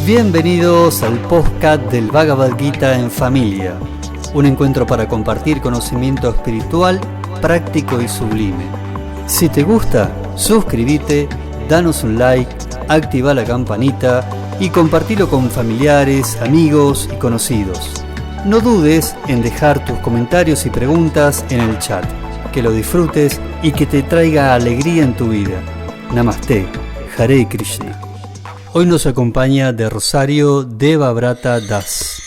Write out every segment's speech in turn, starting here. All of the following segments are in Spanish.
Bienvenidos al podcast del Bhagavad Gita en familia, un encuentro para compartir conocimiento espiritual, práctico y sublime. Si te gusta, suscríbete, danos un like, activa la campanita y compartilo con familiares, amigos y conocidos. No dudes en dejar tus comentarios y preguntas en el chat. Que lo disfrutes y que te traiga alegría en tu vida. Namaste, Hare Krishna. Hoy nos acompaña de Rosario Devabrata Das.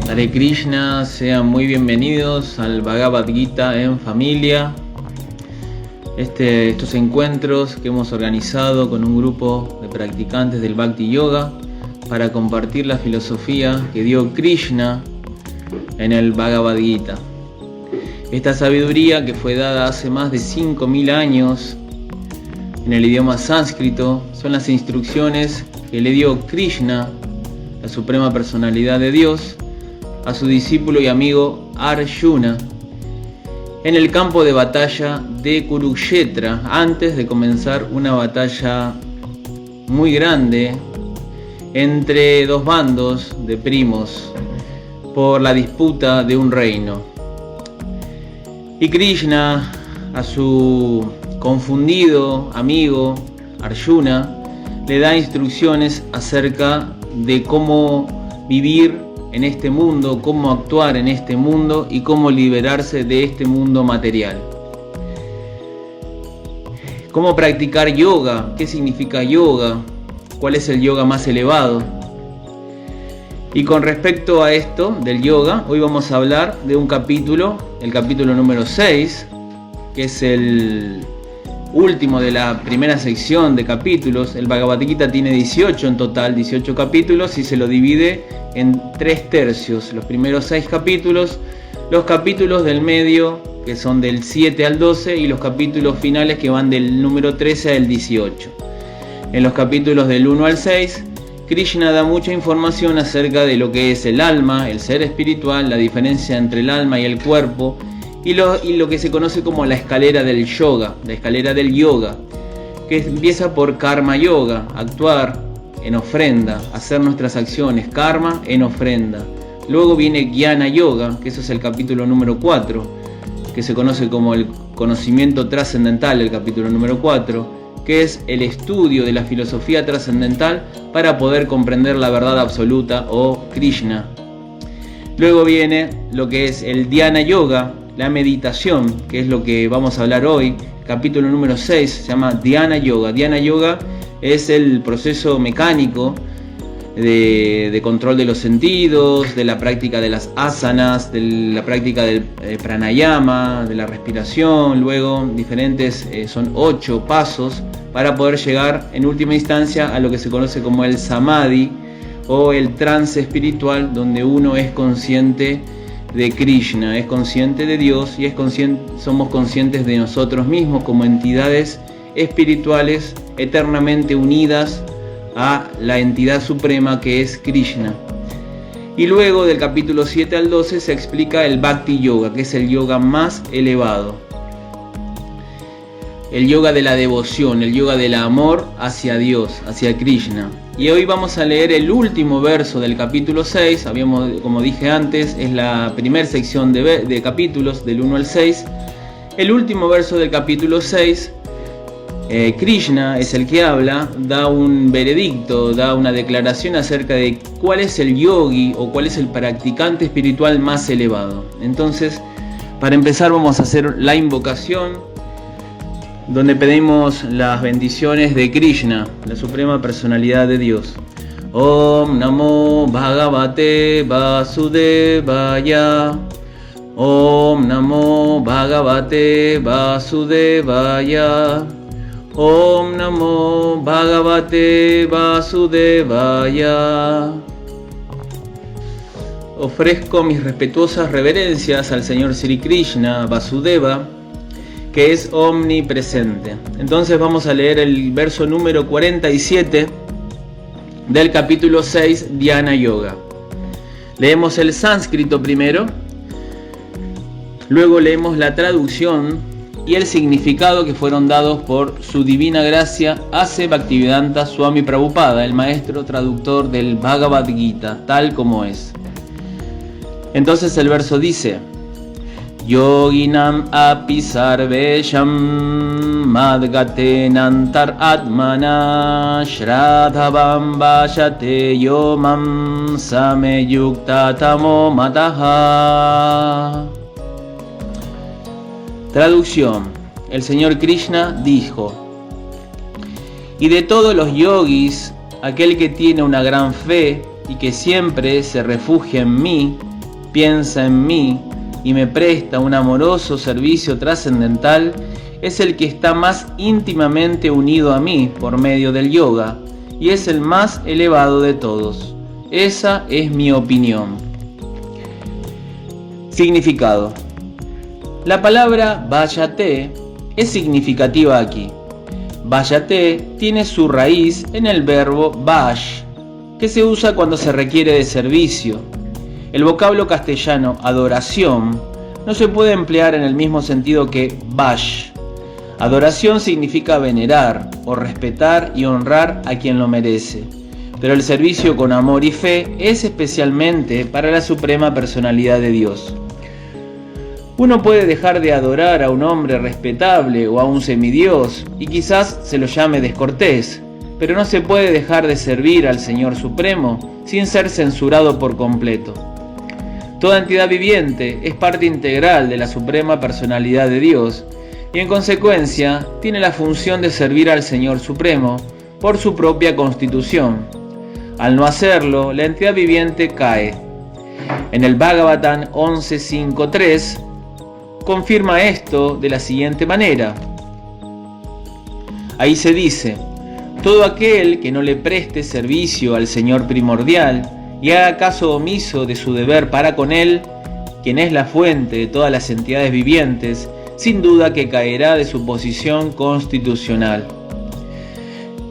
Hare Krishna, sean muy bienvenidos al Bhagavad Gita en familia. Estos encuentros que hemos organizado con un grupo de practicantes del Bhakti Yoga para compartir la filosofía que dio Krishna en el Bhagavad Gita. Esta sabiduría que fue dada hace más de 5.000 años en el idioma sánscrito son las instrucciones que le dio Krishna, la suprema personalidad de Dios, a su discípulo y amigo Arjuna en el campo de batalla de Kurukshetra, antes de comenzar una batalla muy grande entre dos bandos de primos por la disputa de un reino. Y Krishna, a su confundido amigo Arjuna, le da instrucciones acerca de cómo vivir en este mundo, cómo actuar en este mundo y cómo liberarse de este mundo material. Cómo practicar yoga, qué significa yoga, cuál es el yoga más elevado. Y con respecto a esto del yoga, hoy vamos a hablar de un capítulo, el capítulo número 6, que es el último de la primera sección de capítulos. El Bhagavad Gita tiene 18 en total, 18 capítulos, y se lo divide en 3 tercios. Los primeros 6 capítulos, los capítulos del medio, que son del 7 al 12, y los capítulos finales que van del número 13 al 18. En los capítulos del 1 al 6, Krishna da mucha información acerca de lo que es el alma, el ser espiritual, la diferencia entre el alma y el cuerpo, y lo que se conoce como la escalera del yoga, la escalera del yoga, que empieza por karma yoga, actuar en ofrenda, hacer nuestras acciones, karma en ofrenda. Luego viene Jnana yoga, que eso es el capítulo número 4, que se conoce como el conocimiento trascendental, el capítulo número 4, que es el estudio de la filosofía trascendental para poder comprender la verdad absoluta o Krishna. Luego viene lo que es el Dhyana yoga, la meditación, que es lo que vamos a hablar hoy. Capítulo número 6 se llama Dhyana yoga. Dhyana yoga es el proceso mecánico de control de los sentidos, de la práctica de las asanas, de la práctica del pranayama, de la respiración. Luego diferentes, son 8 pasos para poder llegar en última instancia a lo que se conoce como el samadhi o el trance espiritual, donde uno es consciente de Krishna, es consciente de Dios y somos conscientes de nosotros mismos como entidades espirituales eternamente unidas a la entidad suprema que es Krishna. Y luego del capítulo 7 al 12 se explica el Bhakti Yoga, que es el yoga más elevado, el yoga de la devoción, el yoga del amor hacia Dios, hacia Krishna. Y hoy vamos a leer el último verso del capítulo 6. Como dije antes, es la primera sección de capítulos del 1 al 6. El último verso del capítulo 6, Krishna es el que habla, da un veredicto, da una declaración acerca de cuál es el yogi o cuál es el practicante espiritual más elevado. Entonces, para empezar vamos a hacer la invocación, donde pedimos las bendiciones de Krishna, la suprema personalidad de Dios. Om Namo Bhagavate Vasudevaya. Om Namo Bhagavate Vasudevaya. Om Namo Bhagavate Vasudevaya. Ofrezco mis respetuosas reverencias al Señor Sri Krishna Vasudeva, que es omnipresente. Entonces vamos a leer el verso número 47 del capítulo 6, Dhyana Yoga. Leemos el sánscrito primero, luego leemos la traducción y el significado que fueron dados por su divina gracia Ase Bhaktivedanta Swami Prabhupada, el maestro traductor del Bhagavad Gita, tal como es. Entonces el verso dice: Yoginam api sarvesham madgatenantar atmana shradhavam vajate yomam sameyukta tamo mataha. Traducción: el Señor Krishna dijo: y de todos los yogis, aquel que tiene una gran fe y que siempre se refugia en mí, piensa en mí y me presta un amoroso servicio trascendental, es el que está más íntimamente unido a mí por medio del yoga y es el más elevado de todos. Esa es mi opinión. Significado: la palabra Vajate es significativa aquí. Vajate tiene su raíz en el verbo Vaj, que se usa cuando se requiere de servicio. El vocablo castellano adoración no se puede emplear en el mismo sentido que Vaj. Adoración significa venerar o respetar y honrar a quien lo merece, pero el servicio con amor y fe es especialmente para la suprema personalidad de Dios. Uno puede dejar de adorar a un hombre respetable o a un semidios y quizás se lo llame descortés, pero no se puede dejar de servir al Señor Supremo sin ser censurado por completo. Toda entidad viviente es parte integral de la suprema personalidad de Dios y en consecuencia tiene la función de servir al Señor Supremo por su propia constitución. Al no hacerlo, la entidad viviente cae. En el Bhagavatam 11.5.3 confirma esto de la siguiente manera. Ahí se dice: todo aquel que no le preste servicio al Señor primordial y haga caso omiso de su deber para con él, quien es la fuente de todas las entidades vivientes, sin duda que caerá de su posición constitucional.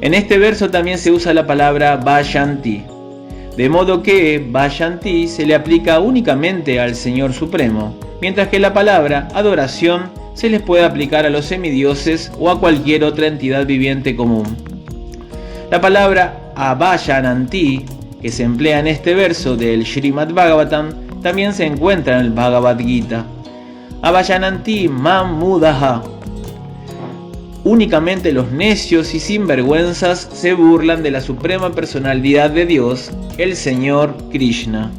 En este verso también se usa la palabra Vayanti, de modo que Vayanti se le aplica únicamente al Señor Supremo, mientras que la palabra adoración se les puede aplicar a los semidioses o a cualquier otra entidad viviente común. La palabra Avayananti, que se emplea en este verso del Srimad Bhagavatam, también se encuentra en el Bhagavad Gita. Avayananti mam mudaha. Únicamente los necios y sinvergüenzas se burlan de la suprema personalidad de Dios, el Señor Krishna.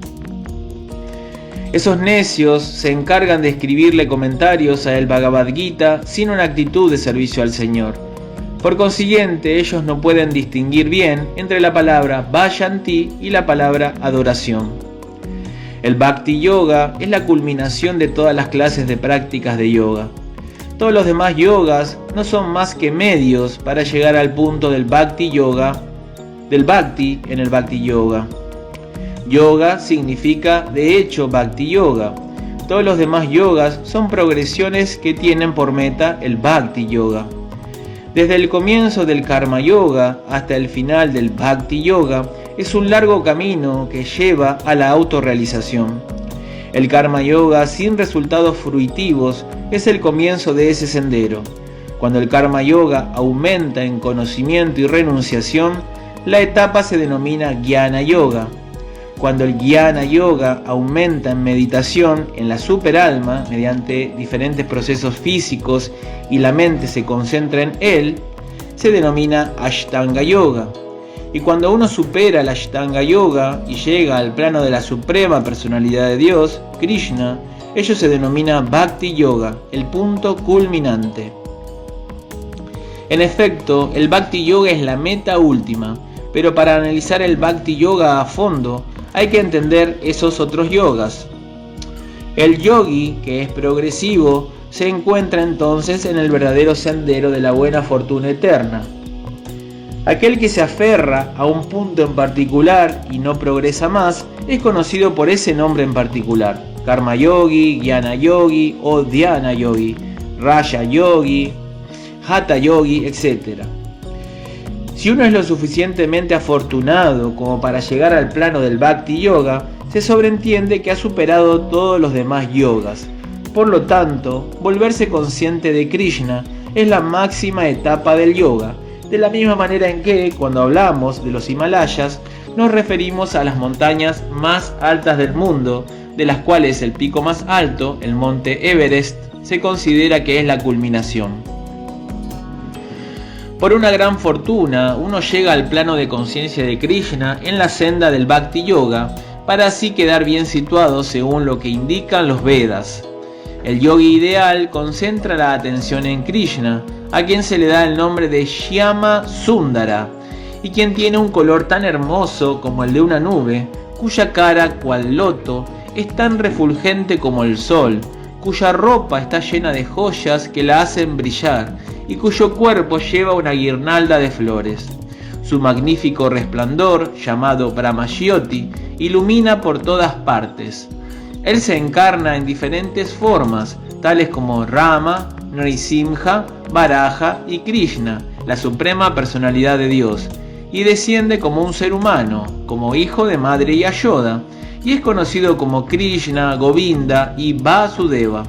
Esos necios se encargan de escribirle comentarios a el Bhagavad Gita sin una actitud de servicio al Señor. Por consiguiente, ellos no pueden distinguir bien entre la palabra Vayanti y la palabra adoración. El Bhakti Yoga es la culminación de todas las clases de prácticas de yoga. Todos los demás yogas no son más que medios para llegar al punto del Bhakti Yoga, del Bhakti en el Bhakti Yoga. Yoga significa de hecho Bhakti Yoga. Todos los demás yogas son progresiones que tienen por meta el Bhakti Yoga. Desde el comienzo del Karma Yoga hasta el final del Bhakti Yoga es un largo camino que lleva a la autorrealización. El Karma Yoga sin resultados fruitivos es el comienzo de ese sendero. Cuando el Karma Yoga aumenta en conocimiento y renunciación, la etapa se denomina Jnana Yoga. Cuando el Jnana Yoga aumenta en meditación en la superalma mediante diferentes procesos físicos y la mente se concentra en él, se denomina Ashtanga Yoga. Y cuando uno supera el Ashtanga Yoga y llega al plano de la suprema personalidad de Dios, Krishna, ello se denomina Bhakti Yoga, el punto culminante. En efecto, el Bhakti Yoga es la meta última, pero para analizar el Bhakti Yoga a fondo, hay que entender esos otros yogas. El yogi, que es progresivo, se encuentra entonces en el verdadero sendero de la buena fortuna eterna. Aquel que se aferra a un punto en particular y no progresa más, es conocido por ese nombre en particular: Karma Yogi, Jnana Yogi o Dhyana Yogi, Raja Yogi, Hatha Yogi, etc. Si uno es lo suficientemente afortunado como para llegar al plano del Bhakti Yoga, se sobreentiende que ha superado todos los demás yogas. Por lo tanto, volverse consciente de Krishna es la máxima etapa del yoga, de la misma manera en que, cuando hablamos de los Himalayas, nos referimos a las montañas más altas del mundo, de las cuales el pico más alto, el monte Everest, se considera que es la culminación. Por una gran fortuna, uno llega al plano de conciencia de Krishna en la senda del Bhakti Yoga, para así quedar bien situado según lo que indican los Vedas. El yogi ideal concentra la atención en Krishna, a quien se le da el nombre de Shyama Sundara, y quien tiene un color tan hermoso como el de una nube, cuya cara, cual loto, es tan refulgente como el sol, cuya ropa está llena de joyas que la hacen brillar, y cuyo cuerpo lleva una guirnalda de flores. Su magnífico resplandor, llamado Brahmajyoti, ilumina por todas partes. Él se encarna en diferentes formas, tales como Rama, Nrisimha, Varaha y Krishna, la suprema personalidad de Dios, y desciende como un ser humano, como hijo de madre Yashoda, y es conocido como Krishna, Govinda y Vasudeva.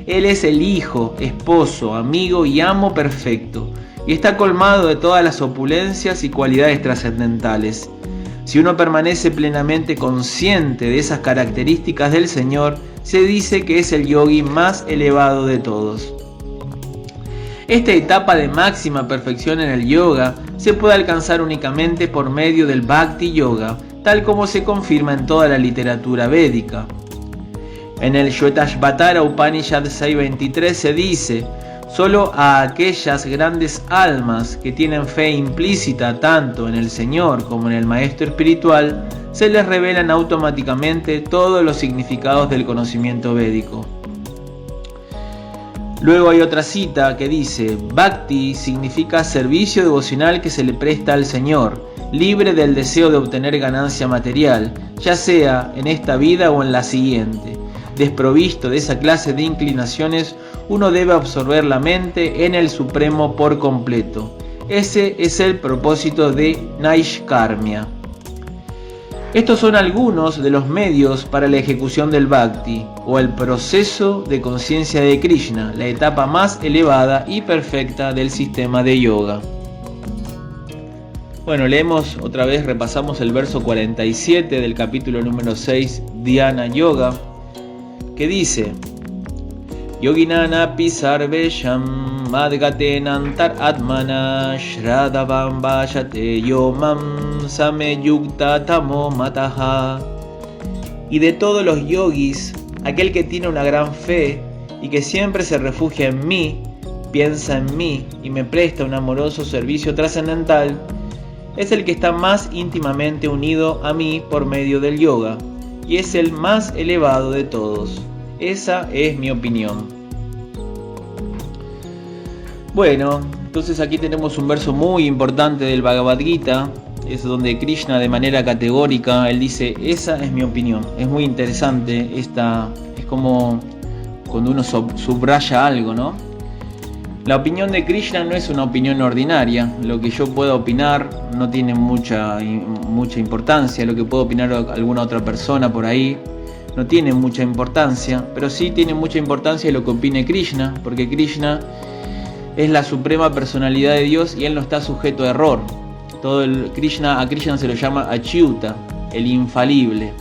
Él es el hijo, esposo, amigo y amo perfecto, y está colmado de todas las opulencias y cualidades trascendentales. Si uno permanece plenamente consciente de esas características del Señor, se dice que es el yogi más elevado de todos. Esta etapa de máxima perfección en el yoga se puede alcanzar únicamente por medio del Bhakti Yoga, tal como se confirma en toda la literatura védica. En el Shvetashvatara Upanishad 6.23 se dice: solo a aquellas grandes almas que tienen fe implícita tanto en el Señor como en el Maestro espiritual, se les revelan automáticamente todos los significados del conocimiento védico. Luego hay otra cita que dice: Bhakti significa servicio devocional que se le presta al Señor, libre del deseo de obtener ganancia material, ya sea en esta vida o en la siguiente. Desprovisto de esa clase de inclinaciones, uno debe absorber la mente en el Supremo por completo. Ese es el propósito de Naishkarmya. Estos son algunos de los medios para la ejecución del Bhakti, o el proceso de conciencia de Krishna, la etapa más elevada y perfecta del sistema de yoga. Bueno, leemos otra vez, repasamos el verso 47 del capítulo número 6, Dhyana Yoga, que dice: Yoginanapi sarvesham madgatenantar atmana shradhavam vajate yomam sameyukta tamo mataha. Y de todos los yogis, aquel que tiene una gran fe y que siempre se refugia en mí, piensa en mí y me presta un amoroso servicio trascendental, es el que está más íntimamente unido a mí por medio del yoga, y es el más elevado de todos. Esa es mi opinión. Bueno, entonces aquí tenemos un verso muy importante del Bhagavad Gita, es donde Krishna de manera categórica, él dice: esa es mi opinión. Es muy interesante, es como cuando uno subraya algo, ¿no? La opinión de Krishna no es una opinión ordinaria. Lo que yo pueda opinar no tiene mucha importancia. Lo que pueda opinar alguna otra persona por ahí no tiene mucha importancia, pero sí tiene mucha importancia lo que opine Krishna, porque Krishna es la suprema personalidad de Dios y él no está sujeto a error. A Krishna se lo llama Achyuta, el infalible.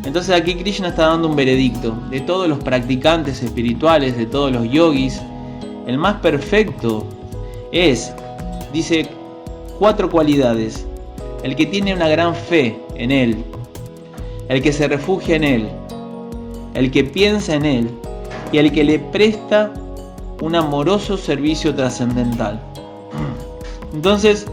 Entonces aquí Krishna está dando un veredicto de todos los practicantes espirituales, de todos los yogis. El más perfecto dice 4 cualidades: el que tiene una gran fe en él, el que se refugia en él, el que piensa en él y el que le presta un amoroso servicio trascendental. Entonces,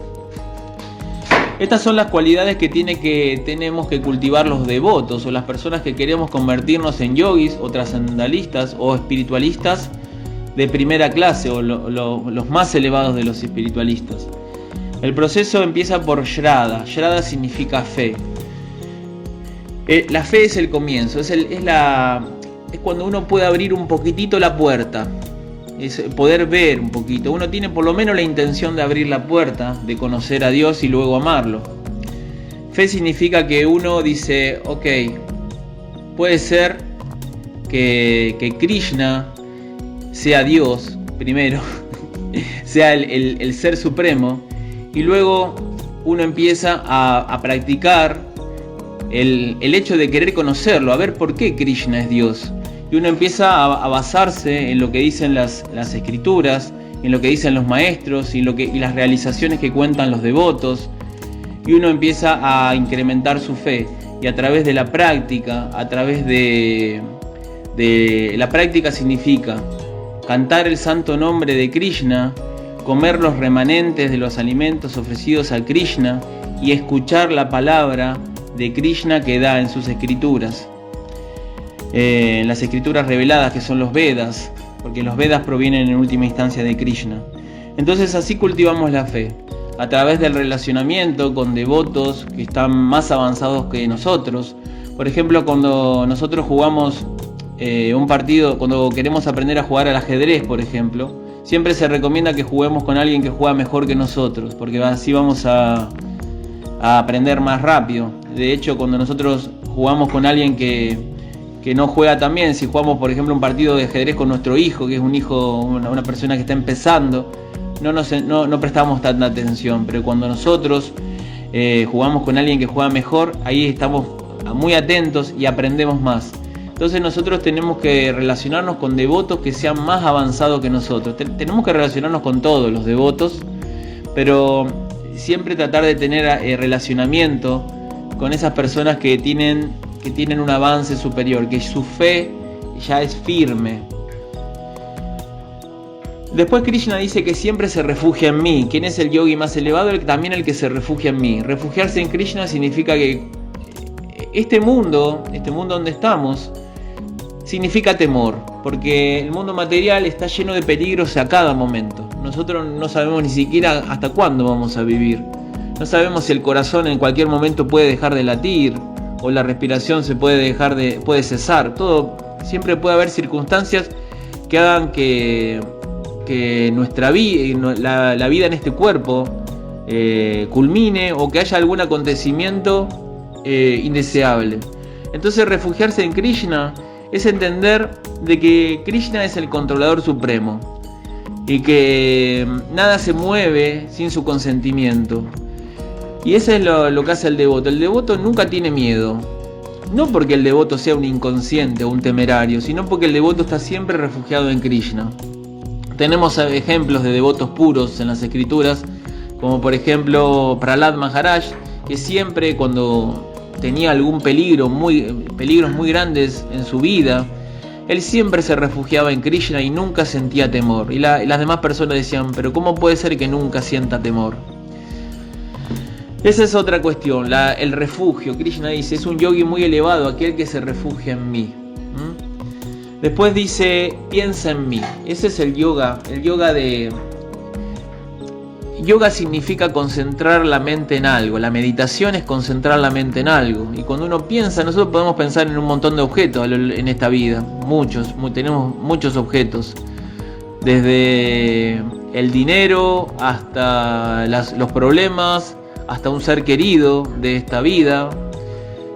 estas son las cualidades que tenemos que cultivar los devotos o las personas que queremos convertirnos en yogis o trascendentalistas o espiritualistas de primera clase, o los más elevados de los espiritualistas. El proceso empieza por Shraddha. Shraddha significa fe. La fe es el comienzo, es cuando uno puede abrir un poquitito la puerta, es poder ver un poquito. Uno tiene por lo menos la intención de abrir la puerta, de conocer a Dios y luego amarlo. Fe significa que uno dice: ok, puede ser que Krishna sea Dios, primero, sea el ser supremo, y luego uno empieza a practicar el hecho de querer conocerlo, a ver por qué Krishna es Dios. Y uno empieza a basarse en lo que dicen las escrituras, en lo que dicen los maestros y las realizaciones que cuentan los devotos, y uno empieza a incrementar su fe. Y a través de la práctica, la práctica significa cantar el santo nombre de Krishna, comer los remanentes de los alimentos ofrecidos a Krishna y escuchar la palabra de Krishna que da en sus escrituras. En las escrituras reveladas, que son los Vedas, porque los Vedas provienen en última instancia de Krishna. Entonces así cultivamos la fe, a través del relacionamiento con devotos que están más avanzados que nosotros. Por ejemplo, cuando nosotros jugamos un partido, cuando queremos aprender a jugar al ajedrez, por ejemplo, siempre se recomienda que juguemos con alguien que juega mejor que nosotros, porque así vamos a aprender más rápido. De hecho, cuando nosotros jugamos con alguien que no juega tan bien, si jugamos por ejemplo un partido de ajedrez con nuestro hijo, que es una persona que está empezando, no prestamos tanta atención, pero cuando nosotros jugamos con alguien que juega mejor, ahí estamos muy atentos y aprendemos más. Entonces nosotros tenemos que relacionarnos con devotos que sean más avanzados que nosotros. Tenemos que relacionarnos con todos los devotos, pero siempre tratar de tener relacionamiento con esas personas que tienen un avance superior, que su fe ya es firme. Después Krishna dice que siempre se refugia en mí. ¿Quién es el yogi más elevado? También el que se refugia en mí. Refugiarse en Krishna significa que este mundo donde estamos, significa temor, porque el mundo material está lleno de peligros a cada momento. Nosotros no sabemos ni siquiera hasta cuándo vamos a vivir. No sabemos si el corazón en cualquier momento puede dejar de latir, o la respiración puede cesar. Siempre puede haber circunstancias que hagan que nuestra vida, la vida en este cuerpo culmine, o que haya algún acontecimiento indeseable. Entonces refugiarse en Krishna es entender de que Krishna es el controlador supremo y que nada se mueve sin su consentimiento. Y eso es lo que hace el devoto. El devoto nunca tiene miedo, no porque el devoto sea un inconsciente o un temerario, sino porque el devoto está siempre refugiado en Krishna. Tenemos ejemplos de devotos puros en las escrituras, como por ejemplo Prahlad Maharaj, que siempre cuando tenía algún peligros muy grandes en su vida, él siempre se refugiaba en Krishna y nunca sentía temor. Y las demás personas decían, pero ¿cómo puede ser que nunca sienta temor? Esa es otra cuestión, el refugio. Krishna dice, es un yogi muy elevado, aquel que se refugia en mí. Después dice, piensa en mí. Ese es el yoga. Yoga significa concentrar la mente en algo. La meditación es concentrar la mente en algo. Y cuando uno piensa, nosotros podemos pensar en un montón de objetos en esta vida. Tenemos muchos objetos. Desde el dinero hasta los problemas, hasta un ser querido de esta vida.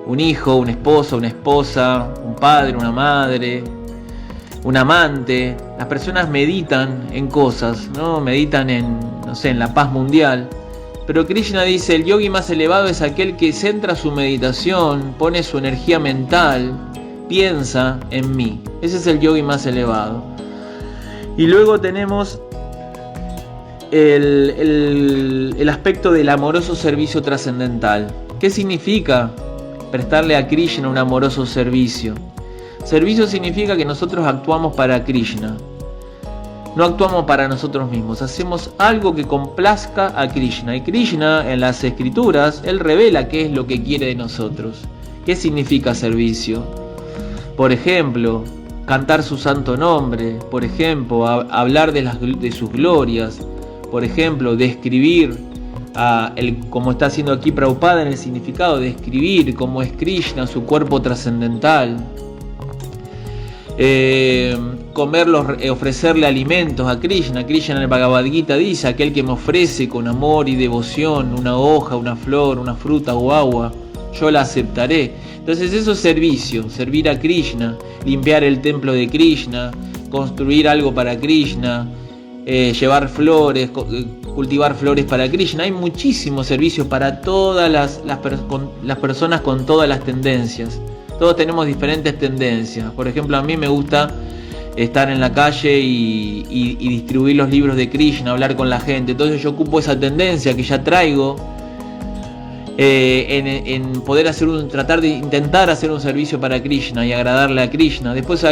Un hijo, un esposo, una esposa, un padre, una madre, un amante. Las personas meditan en cosas, ¿no? Meditan en la paz mundial. Pero Krishna dice, el yogi más elevado es aquel que centra su meditación, pone su energía mental, piensa en mí. Ese es el yogi más elevado. Y luego tenemos el aspecto del amoroso servicio trascendental. ¿Qué significa prestarle a Krishna un amoroso servicio? Servicio significa que nosotros actuamos para Krishna. No actuamos para nosotros mismos, hacemos algo que complazca a Krishna. Y Krishna en las escrituras, él revela qué es lo que quiere de nosotros. ¿Qué significa servicio? Por ejemplo, cantar su santo nombre. Por ejemplo, hablar de sus glorias. Por ejemplo, describir, como está haciendo aquí Prabhupada en el significado, describir cómo es Krishna, su cuerpo trascendental. Ofrecerle alimentos a Krishna. Krishna en el Bhagavad Gita dice, aquel que me ofrece con amor y devoción una hoja, una flor, una fruta o agua, yo la aceptaré. Entonces eso es servicio, servir a Krishna, limpiar el templo de Krishna, construir algo para Krishna, llevar flores, cultivar flores para Krishna. Hay muchísimos servicios para todas las personas con todas las tendencias. Todos tenemos diferentes tendencias. Por ejemplo, a mí me gusta estar en la calle y distribuir los libros de Krishna, hablar con la gente. Entonces yo ocupo esa tendencia que ya traigo en poder tratar de intentar hacer un servicio para Krishna y agradarle a Krishna. Después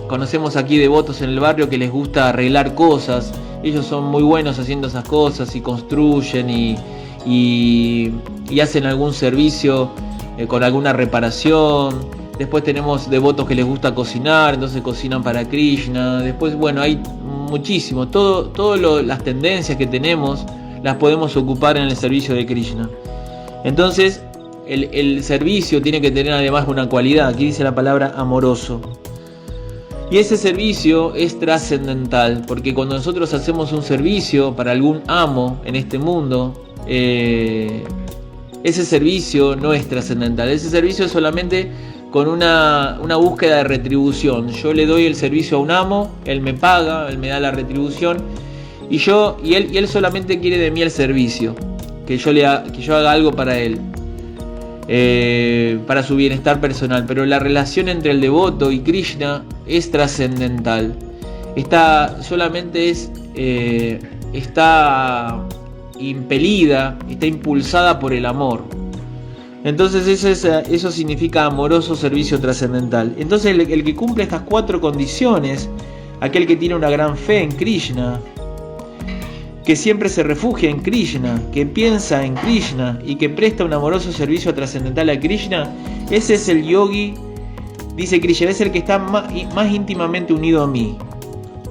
conocemos aquí devotos en el barrio que les gusta arreglar cosas. Ellos son muy buenos haciendo esas cosas y construyen y hacen algún servicio con alguna reparación. Después tenemos devotos que les gusta cocinar, entonces cocinan para Krishna. Después, bueno, hay muchísimo. Todas las tendencias que tenemos las podemos ocupar en el servicio de Krishna. Entonces, el servicio tiene que tener además una cualidad. Aquí dice la palabra amoroso. Y ese servicio es trascendental, porque cuando nosotros hacemos un servicio para algún amo en este mundo, ese servicio no es trascendental. Ese servicio es solamente con una búsqueda de retribución. Yo le doy el servicio a un amo, él me paga, él me da la retribución, y él solamente quiere de mí el servicio, que yo haga algo para él, para su bienestar personal. Pero la relación entre el devoto y Krishna es trascendental. Está impelida, está impulsada por el amor. Entonces eso significa amoroso servicio trascendental. Entonces el que cumple estas 4 condiciones, aquel que tiene una gran fe en Krishna, que siempre se refugia en Krishna, que piensa en Krishna y que presta un amoroso servicio trascendental a Krishna, ese es el yogi, dice Krishna, es el que está más íntimamente unido a mí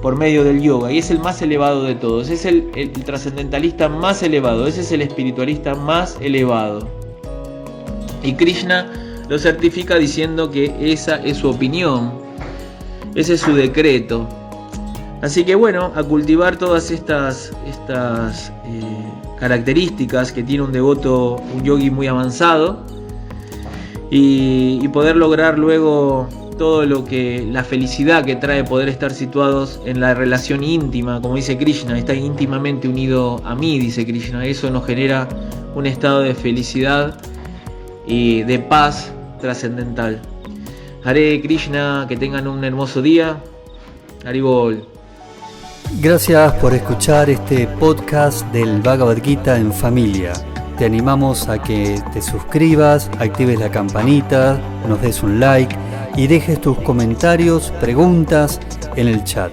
por medio del yoga, y es el más elevado de todos, es el trascendentalista más elevado, ese es el espiritualista más elevado. Y Krishna lo certifica diciendo que esa es su opinión, ese es su decreto. Así que bueno, a cultivar todas estas características que tiene un devoto, un yogi muy avanzado, y poder lograr luego todo la felicidad que trae poder estar situados en la relación íntima, como dice Krishna, está íntimamente unido a mí, dice Krishna. Eso nos genera un estado de felicidad y de paz trascendental. Hare Krishna, que tengan un hermoso día. Haribol. Gracias por escuchar este podcast del Bhagavad Gita en familia. Te animamos a que te suscribas, actives la campanita, nos des un like y dejes tus comentarios, preguntas en el chat.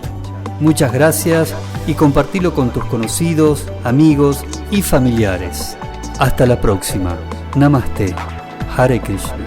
Muchas gracias y compartilo con tus conocidos, amigos y familiares. Hasta la próxima. Namaste. Hare Krishna.